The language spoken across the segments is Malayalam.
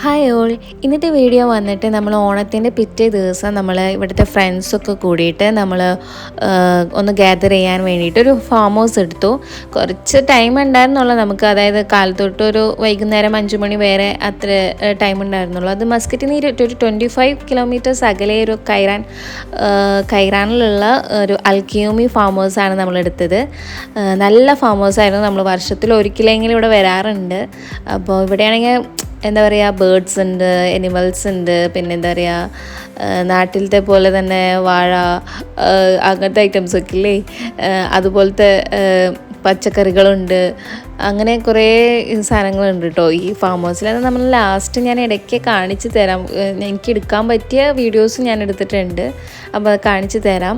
ഹായ് ഓൾ, ഇന്നത്തെ വീഡിയോ വന്നിട്ട് നമ്മൾ ഓണത്തിൻ്റെ പിറ്റേ ദിവസം നമ്മൾ ഇവിടുത്തെ ഫ്രണ്ട്സൊക്കെ കൂടിയിട്ട് നമ്മൾ ഒന്ന് ഗ്യാദർ ചെയ്യാൻ വേണ്ടിയിട്ട് ഒരു ഫാം ഹൗസ് എടുത്തു. കുറച്ച് ടൈം ഉണ്ടായിരുന്നുള്ളൂ നമുക്ക്, അതായത് കാലത്തൊട്ട് ഒരു വൈകുന്നേരം 5 മണി വരെ അത്ര ടൈം ഉണ്ടായിരുന്നുള്ളൂ. അത് മസ്കറ്റിൽ നിന്ന് ഒരു 25 കിലോമീറ്റേഴ്സ് അകലെ ഒരു കൈറാനിലുള്ള ഒരു അൽക്കിയൂമി ഫാം ഹൗസാണ് നമ്മളെടുത്തത്. നല്ല ഫാം ഹൗസായിരുന്നു. നമ്മൾ വർഷത്തിൽ ഒരിക്കലെങ്കിലും ഇവിടെ വരാറുണ്ട്. അപ്പോൾ ഇവിടെയാണെങ്കിൽ എന്താ പറയുക, ബേർഡ്സ് ഉണ്ട്, എനിമൽസ് ഉണ്ട്, പിന്നെ എന്താ പറയുക നാട്ടിലത്തെ പോലെ തന്നെ വാഴ അങ്ങനത്തെ ഐറ്റംസൊക്കെ ഇല്ലേ, അതുപോലത്തെ പച്ചക്കറികളുണ്ട്. അങ്ങനെ കുറേ സാധനങ്ങളുണ്ട് കേട്ടോ ഈ ഫാം ഹൗസിൽ. അത് നമ്മൾ ലാസ്റ്റ് ഞാൻ ഇടയ്ക്ക് കാണിച്ചു തരാം. എനിക്ക് എടുക്കാൻ പറ്റിയ വീഡിയോസ് ഞാൻ എടുത്തിട്ടുണ്ട്, അപ്പോൾ അത് കാണിച്ചു തരാം.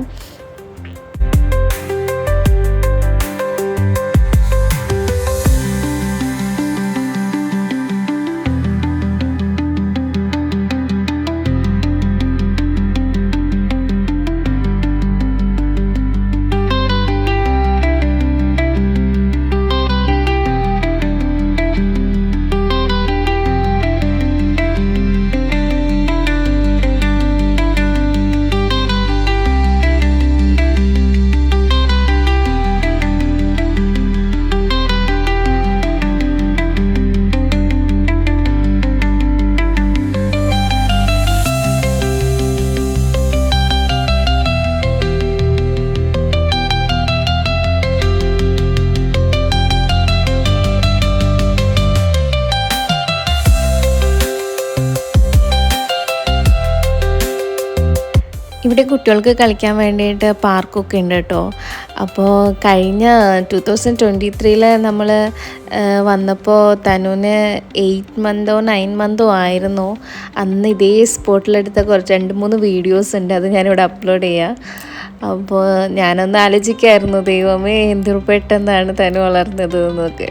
ഇവിടെ കുട്ടികൾക്ക് കളിക്കാൻ വേണ്ടിയിട്ട് പാർക്കൊക്കെ ഉണ്ട് കേട്ടോ. അപ്പോൾ കഴിഞ്ഞ 2023 നമ്മൾ വന്നപ്പോൾ തനുവിന് 8 മന്തോ 9 മന്തോ ആയിരുന്നു. അന്ന് ഇതേ സ്പോട്ടിലെടുത്ത 2-3 വീഡിയോസ് ഉണ്ട്, അത് ഞാനിവിടെ അപ്ലോഡ് ചെയ്യാം. അപ്പോൾ ഞാനൊന്ന് ആലോചിക്കായിരുന്നു, ദൈവമേ എന്തൊരു പെട്ടെന്നാണ് തനു വളർന്നത് എന്നൊക്കെ.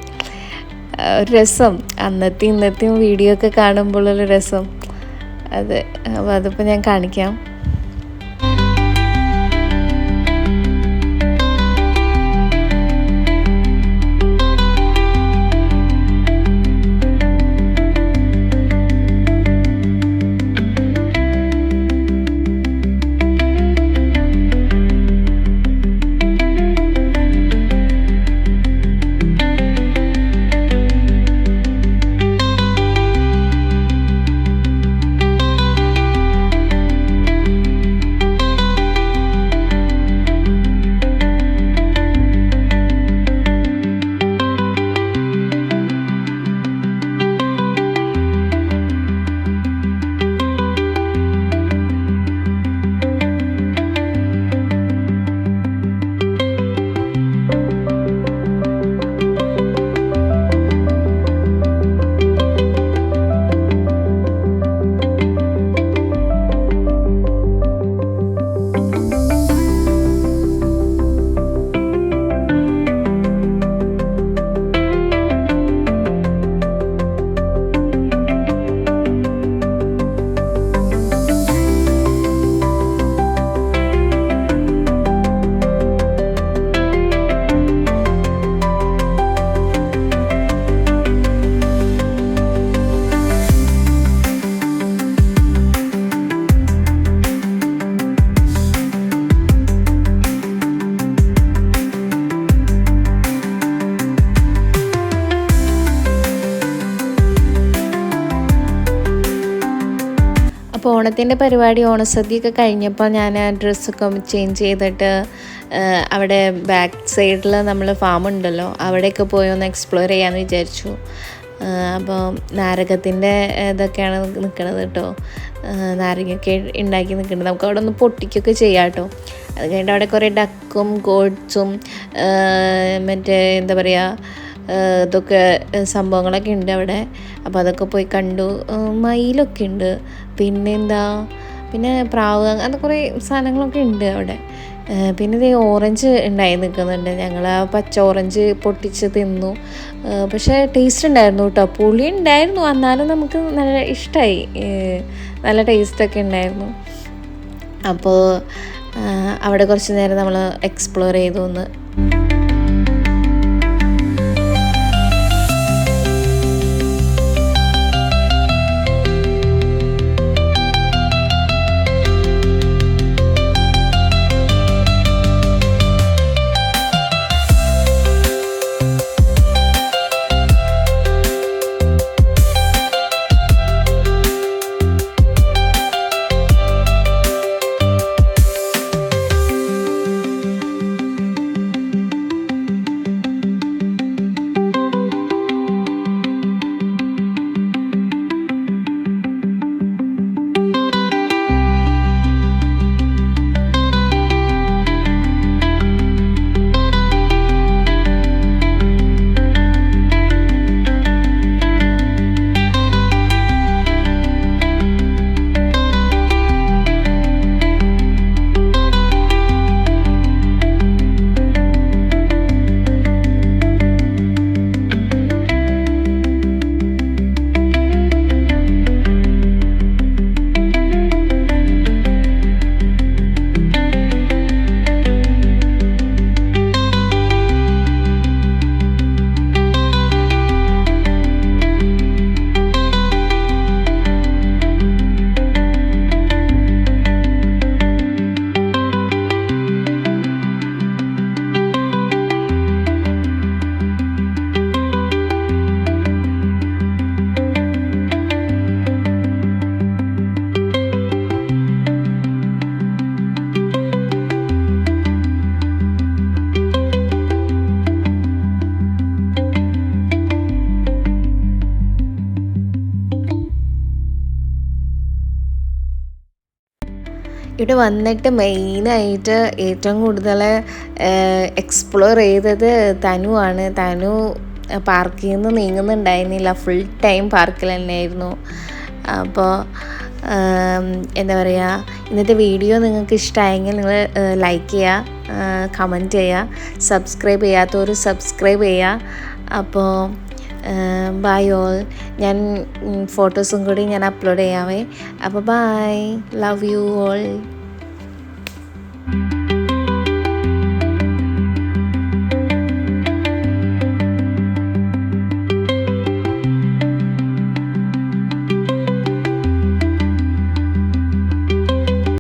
ഒരു രസം, അന്നത്തെയും ഇന്നത്തെയും വീഡിയോ ഒക്കെ കാണുമ്പോഴൊരു രസം. അത് അപ്പോൾ അതിപ്പോൾ ഞാൻ കാണിക്കാം. അപ്പോൾ ഓണത്തിൻ്റെ പരിപാടി, ഓണസദ്യയൊക്കെ കഴിഞ്ഞപ്പോൾ ഞാൻ ഡ്രസ്സൊക്കെ ചേഞ്ച് ചെയ്തിട്ട് അവിടെ ബാക്ക് സൈഡിൽ നമ്മൾ ഫാം ഉണ്ടല്ലോ അവിടെയൊക്കെ പോയി ഒന്ന് എക്സ്പ്ലോർ ചെയ്യാമെന്ന് വിചാരിച്ചു. അപ്പോൾ നാരകത്തിൻ്റെ ഇതൊക്കെയാണ് നിൽക്കുന്നത് കേട്ടോ, നാരങ്ങയൊക്കെ ഉണ്ടാക്കി നിൽക്കുന്നത്. നമുക്ക് അവിടെ ഒന്ന് പൊട്ടിക്കൊക്കെ ചെയ്യാം കേട്ടോ. അത് കഴിഞ്ഞിട്ട് അവിടെ കുറേ ഡക്കും ഗോഡ്സും മറ്റേ എന്താ പറയുക ഇതൊക്കെ സംഭവങ്ങളൊക്കെ ഉണ്ട് അവിടെ. അപ്പോൾ അതൊക്കെ പോയി കണ്ടു. മയിലൊക്കെ ഉണ്ട്, പിന്നെ പ്രാവ്, അങ്ങനത്തെ കുറേ സാധനങ്ങളൊക്കെ ഉണ്ട് അവിടെ. പിന്നെ ഇത് ഓറഞ്ച് ഉണ്ടായി നിൽക്കുന്നുണ്ട്. ഞങ്ങൾ ആ പച്ച ഓറഞ്ച് പൊട്ടിച്ച് തിന്നു. പക്ഷേ ടേസ്റ്റ് ഉണ്ടായിരുന്നു കേട്ടോ, പുളി ഉണ്ടായിരുന്നു, എന്നാലും നമുക്ക് നല്ല ഇഷ്ടമായി, നല്ല ടേസ്റ്റൊക്കെ ഉണ്ടായിരുന്നു. അപ്പോൾ അവിടെ കുറച്ച് നേരം നമ്മൾ എക്സ്പ്ലോർ ചെയ്തു ഒന്ന്. ഇവിടെ വന്നിട്ട് മെയിനായിട്ട് ഏറ്റവും കൂടുതൽ എക്സ്പ്ലോർ ചെയ്തത് തനുവാണ്. തനു പാർക്കിൽ നിന്ന് നീങ്ങുന്നുണ്ടായിരുന്നില്ല, ഫുൾ ടൈം പാർക്കിൽ തന്നെയായിരുന്നു. അപ്പോൾ എന്താ പറയുക, ഇന്നത്തെ വീഡിയോ നിങ്ങൾക്ക് ഇഷ്ടമായെങ്കിൽ നിങ്ങൾ ലൈക്ക് ചെയ്യുക, കമൻറ്റ് ചെയ്യുക, സബ്സ്ക്രൈബ് ചെയ്യാത്തവർ സബ്സ്ക്രൈബ് ചെയ്യുക. അപ്പോൾ ബൈ ഓൾ. ഞാൻ ഫോട്ടോസും കൂടി ഞാൻ അപ്ലോഡ് ചെയ്യാവേ. അപ്പോൾ ബൈ, ലവ് യു ഓൾ.